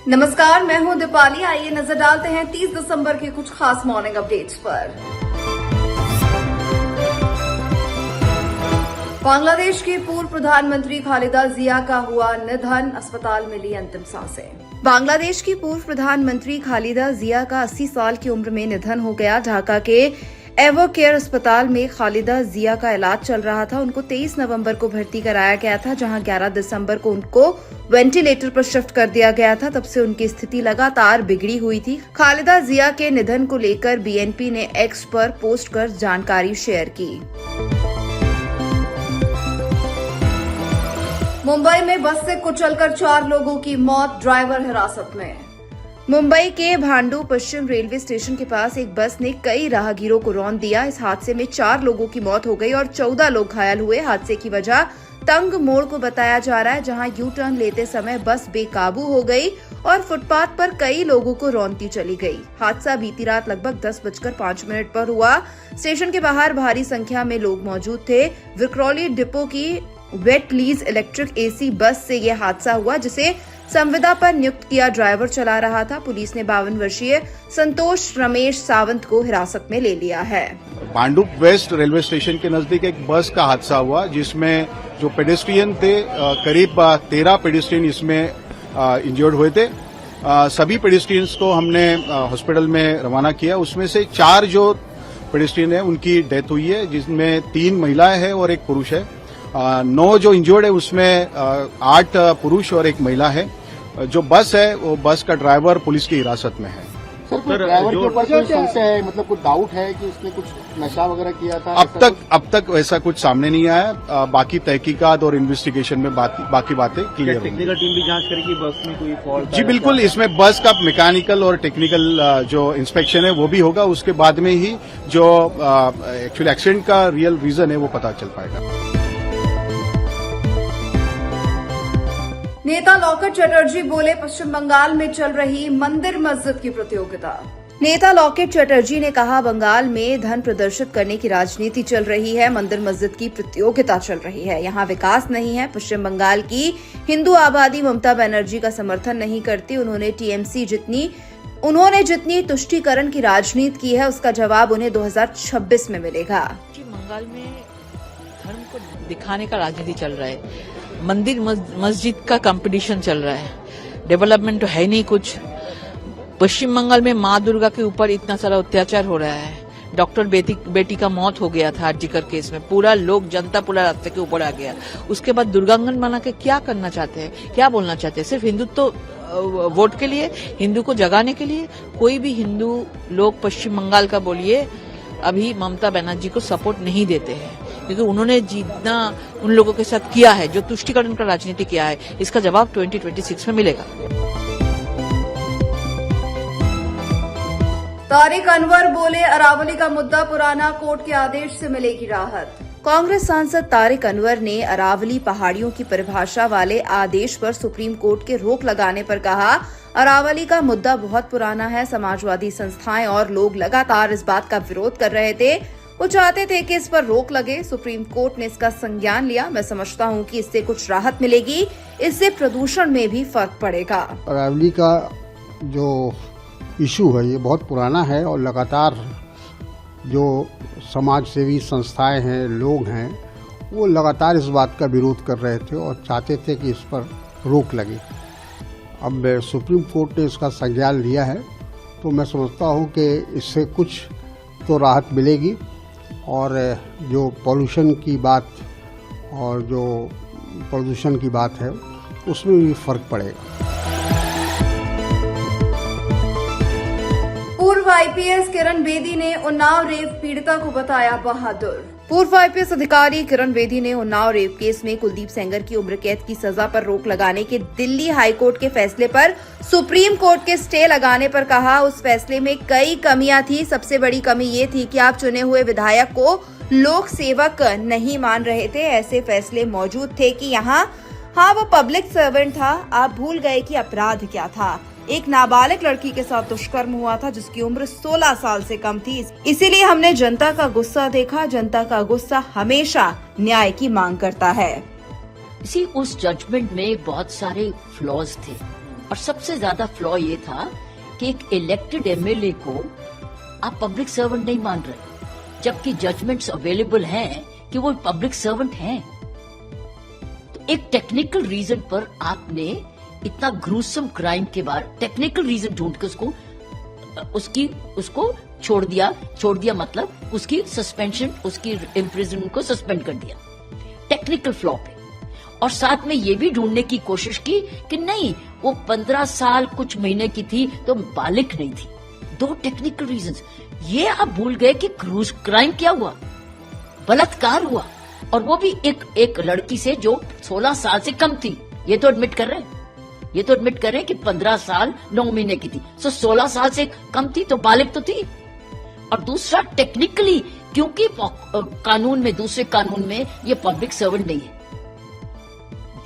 नमस्कार, मैं हूं दीपाली। आइए नजर डालते हैं 30 दिसंबर के कुछ खास मॉर्निंग अपडेट्स पर। बांग्लादेश की पूर्व प्रधानमंत्री खालिदा जिया का हुआ निधन, अस्पताल में ली अंतिम सांसें। बांग्लादेश की पूर्व प्रधानमंत्री खालिदा जिया का 80 साल की उम्र में निधन हो गया। ढाका के एवो केयर अस्पताल में खालिदा जिया का इलाज चल रहा था। उनको 23 नवंबर को भर्ती कराया गया था, जहां 11 दिसंबर को उनको वेंटिलेटर पर शिफ्ट कर दिया गया था। तब से उनकी स्थिति लगातार बिगड़ी हुई थी। खालिदा जिया के निधन को लेकर बीएनपी ने एक्स पर पोस्ट कर जानकारी शेयर की। मुंबई में बस से कुचलकर 4 लोगों की मौत, ड्राइवर हिरासत में। मुंबई के भांडू पश्चिम रेलवे स्टेशन के पास एक बस ने कई राहगीरों को रौंद दिया। इस हादसे में 4 लोगों की मौत हो गई और 14 लोग घायल हुए। हादसे की वजह तंग मोड़ को बताया जा रहा है, जहां यू टर्न लेते समय बस बेकाबू हो गई और फुटपाथ पर कई लोगों को रौंदती चली गई। हादसा बीती रात लगभग 10:05 पर हुआ। स्टेशन के बाहर भारी संख्या में लोग मौजूद थे। विक्रोली डिपो की wait lease electric AC bus से यह हादसा हुआ, जिसे संविदा पर नियुक्त किया ड्राइवर चला रहा था। पुलिस ने 52 वर्षीय संतोष रमेश सावंत को हिरासत में ले लिया है। पांडुप वेस्ट रेलवे स्टेशन के नजदीक एक बस का हादसा हुआ, जिसमें जो पेडेस्ट्रियन थे करीब 13 पेडेस्ट्रियन इसमें इंजर्ड हुए थे। सभी पेडेस्ट्रियंस को हमने हॉस्पिटल में रवाना किया। उसमें से 4 जो पेडेस्ट्रियन है उनकी डेथ हुई है, जिसमें 3 महिलाएं हैं और 1 पुरुष है। 9 जो इंजर्ड है उसमें 8 पुरुष और 1 महिला है। जो बस है वो बस का ड्राइवर पुलिस की हिरासत में है। सर, कोई ड्राइवर के ऊपर कोई संशय है, मतलब कुछ डाउट है कि उसने कुछ नशा वगैरह किया था? अब तक वैसा कुछ सामने नहीं आया। बाकी तहकीकात और इन्वेस्टिगेशन में बाकी बातें क्लियर होंगी। टेक्निकल टीम भी जांच करेगी बस में कोई फॉल्ट? जी बिल्कुल, इसमें बस का मैकेनिकल और टेक्निकल जो इंस्पेक्शन है वो भी होगा। उसके बाद में ही जो एक्चुअली एक्सीडेंट का रियल रीजन है वो पता चल पाएगा। नेता लॉकेट चटर्जी बोले, पश्चिम बंगाल में चल रही मंदिर मस्जिद की प्रतियोगिता। नेता लॉकेट चटर्जी ने कहा, बंगाल में धन प्रदर्शित करने की राजनीति चल रही है, मंदिर मस्जिद की प्रतियोगिता चल रही है, यहाँ विकास नहीं है। पश्चिम बंगाल की हिंदू आबादी ममता बनर्जी का समर्थन नहीं करती। उन्होंने जितनी तुष्टीकरण की राजनीति की है, उसका जवाब उन्हें 2026 में मिलेगा। बंगाल में धर्म को दिखाने का राजनीति चल रहा है, मंदिर मस्जिद का कंपटीशन चल रहा है, डेवलपमेंट तो है नहीं कुछ। पश्चिम बंगाल में माँ दुर्गा के ऊपर इतना सारा अत्याचार हो रहा है। डॉक्टर बेटी का मौत हो गया था आरजीकर केस में, पूरा जनता पूरा रास्ते के ऊपर आ गया। उसके बाद दुर्गांगन बना के क्या करना चाहते हैं, क्या बोलना चाहते हैं? सिर्फ हिंदुत्व वोट के लिए, हिंदू को जगाने के लिए? कोई भी हिंदू लोग पश्चिम बंगाल का बोलिए अभी ममता बनर्जी को सपोर्ट नहीं देते हैं, क्योंकि उन्होंने जितना उन लोगों के साथ किया है, जो तुष्टीकरण का राजनीति किया है, इसका जवाब 2026 में मिलेगा। तारिक अनवर बोले, अरावली का मुद्दा पुराना, कोर्ट के आदेश से मिलेगी राहत। कांग्रेस सांसद तारिक अनवर ने अरावली पहाड़ियों की परिभाषा वाले आदेश पर सुप्रीम कोर्ट के रोक लगाने पर कहा, अरावली का मुद्दा बहुत पुराना है। समाजवादी संस्थाएं और लोग लगातार इस बात का विरोध कर रहे थे। वो चाहते थे कि इस पर रोक लगे। सुप्रीम कोर्ट ने इसका संज्ञान लिया। मैं समझता हूं कि इससे कुछ राहत मिलेगी, इससे प्रदूषण में भी फर्क पड़ेगा। अरावली का जो इशू है ये बहुत पुराना है और लगातार जो समाज सेवी संस्थाएं हैं, लोग हैं, वो लगातार इस बात का विरोध कर रहे थे और चाहते थे कि इस पर रोक लगे। अब सुप्रीम कोर्ट ने इसका संज्ञान लिया है, तो मैं समझता हूं कि इससे कुछ तो राहत मिलेगी और जो पॉल्यूशन की बात और जो प्रदूषण की बात है उसमें भी फर्क पड़ेगा। पूर्व आईपीएस किरण बेदी ने उन्नाव रेप पीड़िता को बताया बहादुर। पूर्व आईपीएस अधिकारी किरण बेदी ने उन्नाव रेप केस में कुलदीप सेंगर की उम्र कैद की सजा पर रोक लगाने के दिल्ली हाईकोर्ट के फैसले पर सुप्रीम कोर्ट के स्टे लगाने पर कहा, उस फैसले में कई कमियां थी। सबसे बड़ी कमी ये थी कि आप चुने हुए विधायक को लोक सेवक नहीं मान रहे थे। ऐसे फैसले मौजूद थे कि हाँ वो पब्लिक सर्वेंट था, आप भूल गए कि अपराध क्या था। एक नाबालिग लड़की के साथ दुष्कर्म हुआ था जिसकी उम्र 16 साल से कम थी। इसीलिए हमने जनता का गुस्सा देखा। जनता का गुस्सा हमेशा न्याय की मांग करता है। उस जजमेंट में बहुत सारे फ्लॉज थे, और सबसे ज्यादा फ्लॉ ये था कि एक इलेक्टेड एमएलए को आप पब्लिक सर्वेंट नहीं मान रहे, जबकि जजमेंट्स अवेलेबल हैं कि वो पब्लिक सर्वेंट हैं। तो एक टेक्निकल रीजन पर आपने इतना ग्रूसम क्राइम के बाद टेक्निकल रीजन ढूंढ के उसको छोड़ दिया मतलब उसकी सस्पेंशन, उसकी इम्प्रिजनमेंट को सस्पेंड कर दिया टेक्निकल फ्लॉ पे। और साथ में ये भी ढूंढने की कोशिश की कि नहीं, वो 15 साल कुछ महीने की थी तो बालिग नहीं थी। 2 टेक्निकल रीजंस। ये आप भूल गए कि क्रूज क्राइम क्या हुआ, बलात्कार हुआ, और वो भी एक लड़की से जो 16 साल से कम थी। ये तो एडमिट कर रहे हैं कि 15 साल 9 महीने की थी, सो 16 साल से कम थी तो बालिग तो थी। और दूसरा टेक्निकली, क्योंकि कानून में, दूसरे कानून में ये पब्लिक सर्वेंट नहीं है।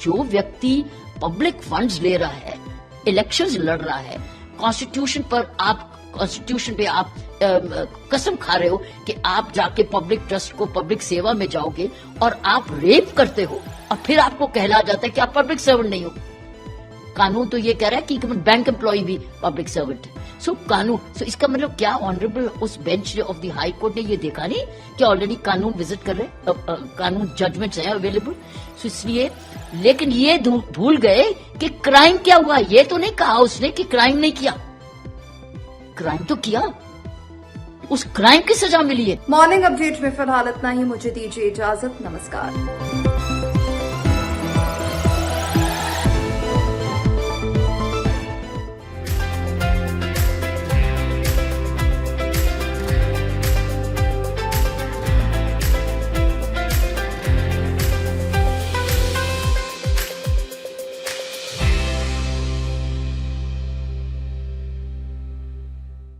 जो व्यक्ति पब्लिक फंड्स ले रहा है, इलेक्शंस लड़ रहा है, कॉन्स्टिट्यूशन पे आप कसम खा रहे हो कि आप जाके पब्लिक ट्रस्ट को, पब्लिक सेवा में जाओगे और आप रेप करते हो और फिर आपको कहला जाता है कि आप पब्लिक सर्वेंट नहीं हो। कानून तो ये कह रहा है कि बैंक एम्प्लॉय भी पब्लिक सर्वेंट है। सो इसका मतलब क्या, ऑनरेबल उस bench of the high court ने ये देखा नहीं कि ऑलरेडी कानून विजिट कर रहे, कानून जजमेंट्स हैं अवेलेबल। सो इसलिए, लेकिन ये भूल गए कि क्राइम क्या हुआ। ये तो नहीं कहा उसने कि क्राइम नहीं किया, क्राइम तो किया, उस क्राइम की सजा मिली है। मॉर्निंग अपडेट में फिलहाल इतना ही। मुझे दीजिए इजाजत। नमस्कार।